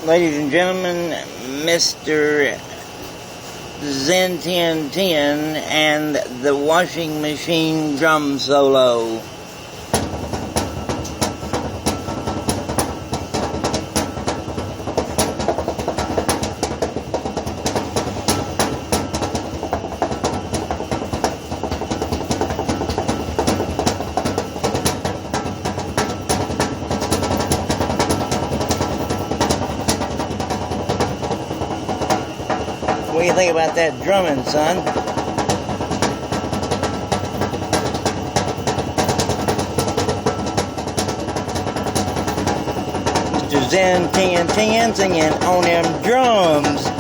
Ladies and gentlemen, Mr. ZenTen10 and the washing machine drum solo. What do you think about that drumming, son? Mr. ZenTen10 singing on them drums.